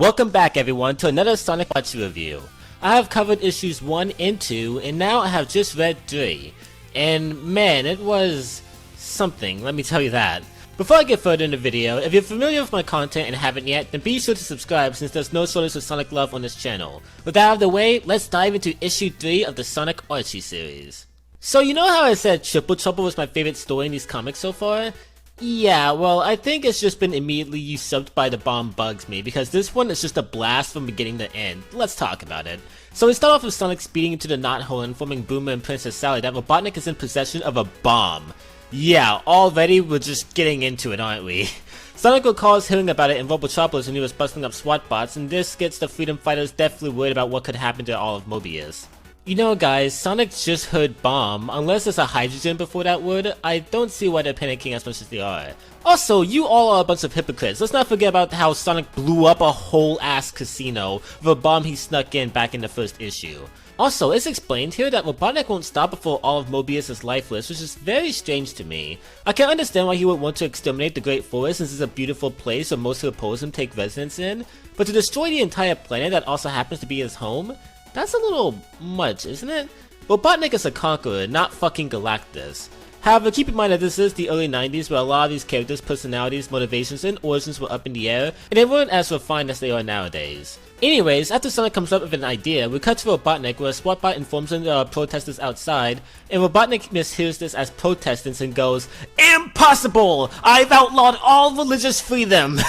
Welcome back everyone to another Sonic Archie review. I have covered issues 1 and 2 and now I have just read 3. And man, it was something, let me tell you that. Before I get further in the video, if you're familiar with my content and haven't yet, then be sure to subscribe since there's no shortage of Sonic love on this channel. With that out of the way, let's dive into issue 3 of the Sonic Archie series. So you know how I said Triple Trouble was my favorite story in these comics so far? Yeah, well, I think it's just been immediately usurped by The Bomb Bugs Me, because this one is just a blast from beginning to end. Let's talk about it. So we start off with Sonic speeding into the knothole, informing Boomer and Princess Sally that Robotnik is in possession of a bomb. Yeah, already we're just getting into it, aren't we? Sonic recalls hearing about it in Robotropolis when he was busting up SWAT bots, and this gets the Freedom Fighters definitely worried about what could happen to all of Mobius. You know guys, Sonic just heard bomb. Unless there's a hydrogen before that word, I don't see why they're panicking as much as they are. Also, you all are a bunch of hypocrites. Let's not forget about how Sonic blew up a whole ass casino with a bomb he snuck in back in the first issue. Also, it's explained here that Robotnik won't stop before all of Mobius is lifeless, which is very strange to me. I can understand why he would want to exterminate the Great Forest since it's a beautiful place where most who oppose him take residence in, but to destroy the entire planet that also happens to be his home? That's a little much, isn't it? Robotnik is a conqueror, not fucking Galactus. However, keep in mind that this is the early 90s where a lot of these characters' personalities, motivations, and origins were up in the air, and they weren't as refined as they are nowadays. Anyways, after Sonic comes up with an idea, we cut to Robotnik where a SWAT bot informs him there are protesters outside, and Robotnik mishears this as protestants and goes, "Impossible! I've outlawed all religious freedom!"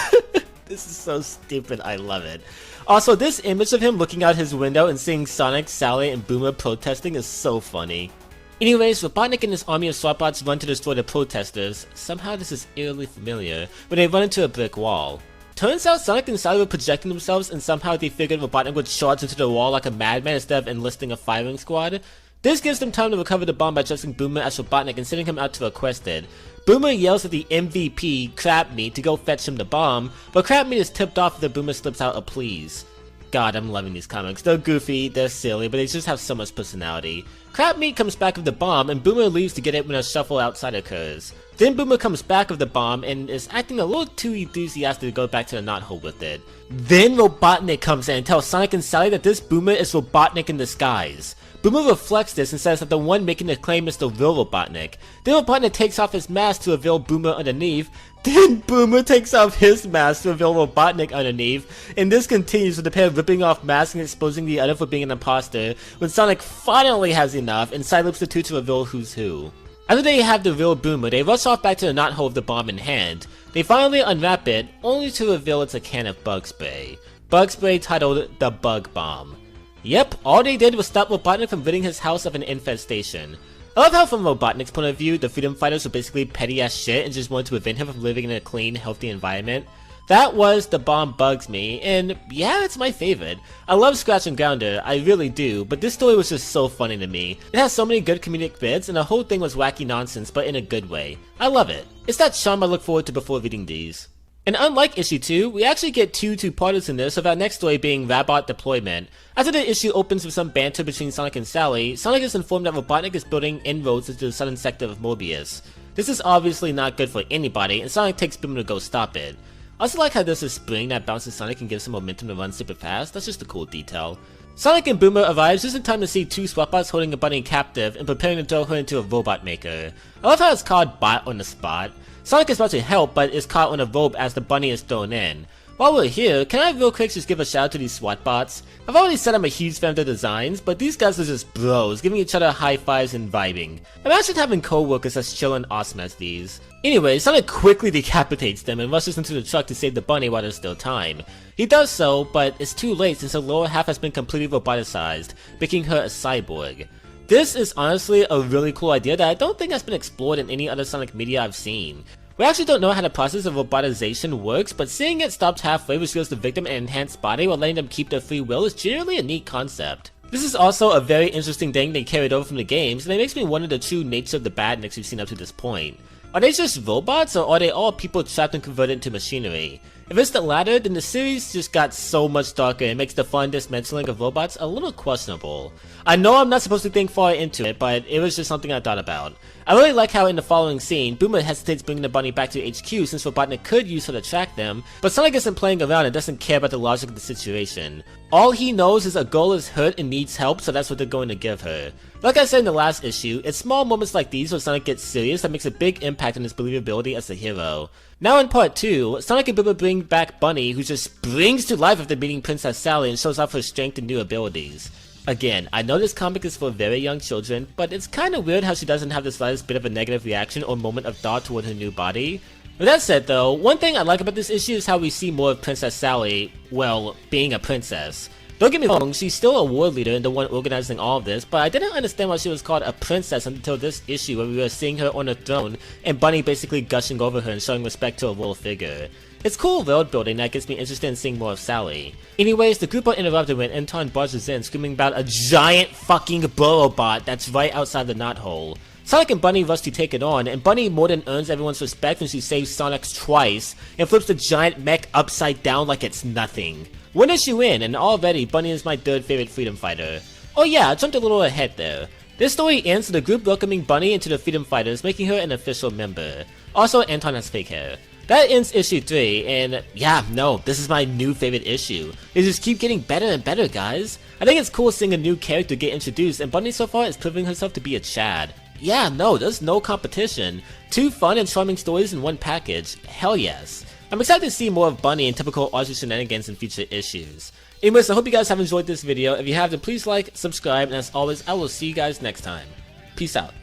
This is so stupid, I love it. Also, this image of him looking out his window and seeing Sonic, Sally, and Boomer protesting is so funny. Anyways, Robotnik and his army of SWAT bots run to destroy the protesters. Somehow this is eerily familiar, but they run into a brick wall. Turns out Sonic and Sally were projecting themselves and somehow they figured Robotnik would charge into the wall like a madman instead of enlisting a firing squad. This gives them time to recover the bomb by dressing Boomer as Robotnik and sending him out to request it. Boomer yells at the MVP, Crabmeat, to go fetch him the bomb, but Crabmeat is tipped off after Boomer slips out a please. God, I'm loving these comics. They're goofy, they're silly, but they just have so much personality. Crabmeat comes back with the bomb, and Boomer leaves to get it when a shuffle outside occurs. Then Boomer comes back with the bomb and is acting a little too enthusiastic to go back to the knothole with it. Then Robotnik comes in and tells Sonic and Sally that this Boomer is Robotnik in disguise. Boomer reflects this and says that the one making the claim is the real Robotnik. Then Robotnik takes off his mask to reveal Boomer underneath. Then Boomer takes off his mask to reveal Robotnik underneath. And this continues with the pair ripping off masks and exposing the other for being an imposter, when Sonic finally has enough and side loops the two to reveal who's who. After they have the real Boomer, they rush off back to the knothole with the bomb in hand. They finally unwrap it, only to reveal it's a can of bug spray. Bug spray titled the Bug Bomb. Yep, all they did was stop Robotnik from ridding his house of an infestation. I love how from Robotnik's point of view, the Freedom Fighters were basically petty ass shit and just wanted to prevent him from living in a clean, healthy environment. That was The Bomb Bugs Me, and yeah, it's my favorite. I love Scratch and Grounder, I really do, but this story was just so funny to me. It has so many good comedic bits, and the whole thing was wacky nonsense, but in a good way. I love it. It's that charm I look forward to before reading these. And unlike issue 2, we actually get two two-parters in this, with our next story being Rabot Deployment. After the issue opens with some banter between Sonic and Sally, Sonic is informed that Robotnik is building inroads into the southern sector of Mobius. This is obviously not good for anybody, and Sonic takes Boomer to go stop it. I also like how this is spring that bounces Sonic and gives him momentum to run super fast. That's just a cool detail. Sonic and Boomer arrives just in time to see two SWAT bots holding a bunny captive and preparing to throw her into a robot maker. I love how it's called Bot on the Spot. Sonic is about to help, but is caught on a rope as the bunny is thrown in. While we're here, can I real quick just give a shout out to these SWAT bots? I've already said I'm a huge fan of their designs, but these guys are just bros, giving each other high fives and vibing. Imagine having co-workers as chill and awesome as these. Anyway, Sonic quickly decapitates them and rushes into the truck to save the bunny while there's still time. He does so, but it's too late since her lower half has been completely roboticized, making her a cyborg. This is honestly a really cool idea that I don't think has been explored in any other Sonic media I've seen. We actually don't know how the process of robotization works, but seeing it stopped halfway which gives the victim an enhanced body while letting them keep their free will is generally a neat concept. This is also a very interesting thing they carried over from the games, and it makes me wonder the true nature of the badniks we've seen up to this point. Are they just robots, or are they all people trapped and converted into machinery? If it's the latter, then the series just got so much darker and makes the fun dismantling of robots a little questionable. I know I'm not supposed to think far into it, but it was just something I thought about. I really like how in the following scene, Boomer hesitates bringing the bunny back to HQ since Robotnik could use her to track them, but Sonic isn't playing around and doesn't care about the logic of the situation. All he knows is a girl is hurt and needs help, so that's what they're going to give her. Like I said in the last issue, it's small moments like these where Sonic gets serious that makes a big impact on his believability as a hero. Now in part 2, Sonic and Boomer bring back Bunny, who just springs to life after meeting Princess Sally and shows off her strength and new abilities. Again, I know this comic is for very young children, but it's kinda weird how she doesn't have the slightest bit of a negative reaction or moment of thought toward her new body. With that said though, one thing I like about this issue is how we see more of Princess Sally, well, being a princess. Don't get me wrong, she's still a war leader and the one organizing all of this, but I didn't understand why she was called a princess until this issue where we were seeing her on a throne and Bunny basically gushing over her and showing respect to a royal figure. It's cool world building that gets me interested in seeing more of Sally. Anyways, the group are interrupted when Anton barges in screaming about a giant fucking Burrowbot that's right outside the knothole. Sonic and Bunny rush to take it on, and Bunny more than earns everyone's respect when she saves Sonic's twice and flips the giant mech upside down like it's nothing. One issue in, and already Bunny is my third favorite freedom fighter. Oh yeah, I jumped a little ahead there. This story ends with the group welcoming Bunny into the Freedom Fighters, making her an official member. Also, Anton has fake hair. That ends issue 3, and yeah, no, this is my new favorite issue. They just keep getting better and better, guys. I think it's cool seeing a new character get introduced, and Bunny so far is proving herself to be a Chad. Yeah, no, there's no competition. 2 fun and charming stories in one package. Hell yes. I'm excited to see more of Bunny and typical Archie shenanigans in future issues. Anyways, I hope you guys have enjoyed this video. If you have, then please like, subscribe, and as always, I will see you guys next time. Peace out.